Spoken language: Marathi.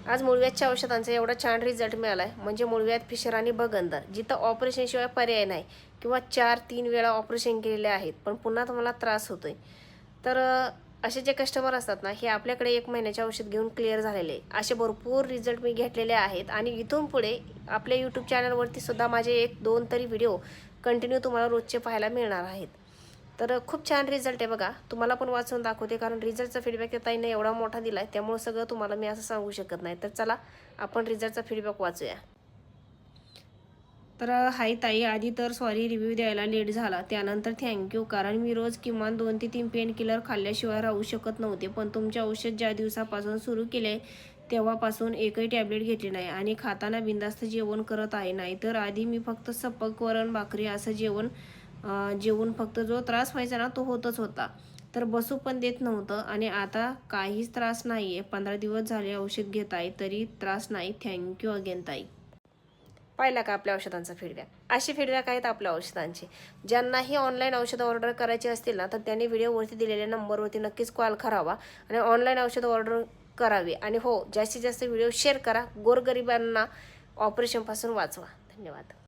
आज मूळव्याधच्या औषधांचा एवढा छान रिझल्ट मिळाला आहे, म्हणजे मूळव्याध, फिशर आणि बगंदर जिथं ऑपरेशनशिवाय पर्याय नाही किंवा 4-3 वेळा ऑपरेशन केलेले आहेत पण पुन्हा तुम्हाला त्रास होतोय, तर असे जे कस्टमर असतात ना, हे आपल्याकडे 1 महिन्याचे औषध घेऊन क्लिअर झालेले असे भरपूर रिझल्ट मी घेतलेले आहेत. आणि इथून पुढे आपल्या यूट्यूब चॅनलवरती सुद्धा माझे 1-2 तरी व्हिडिओ कंटिन्यू तुम्हाला रोजचे पाहायला मिळणार आहेत. तर खूप छान रिझल्ट आहे बघा. तुम्हाला पण वाचून दाखवते, कारण रिझल्टचा फीडबॅक त्या ताईने एवढा मोठा दिला आहे, त्यामुळे सगळं तुम्हाला मी असं सांगू शकत नाही. तर चला आपण रिझल्टचा फीडबॅक वाचूया. तर हाय ताई, आधी तर सॉरी रिव्ह्यू द्यायला लेट झाला, त्यानंतर थँक्यू, कारण मी रोज किमान 2 ते 3 पेन किलर खाल्ल्याशिवाय राहू शकत नव्हते. पण तुमचे औषध ज्या दिवसापासून सुरू केले तेव्हापासून एकही टॅबलेट घेतली नाही आणि खाताना बिंदास्त जेवण करत आहे. नाही तर आधी मी फक्त सपक वरण भाकरी असं जेवून फक्त जो त्रास व्हायचा ना तो होतच होता. तर बसू पण देत नव्हतं आणि आता काहीच त्रास नाही आहे. 15 दिवस झाले औषध घेत आहे तरी त्रास नाही. थँक्यू अगेन ताई. पाहिला का आपल्या औषधांचा फीडबॅक? असे फीडबॅक आहेत आपल्या औषधांचे. ज्यांनाही ऑनलाईन औषधं ऑर्डर करायची असतील ना, तर त्यांनी व्हिडिओवरती दिलेल्या नंबरवरती नक्कीच कॉल करावा आणि ऑनलाईन औषधं ऑर्डर करावी. आणि हो, जास्तीत जास्त व्हिडिओ शेअर करा. गोरगरिबांना ऑपरेशनपासून वाचवा. धन्यवाद.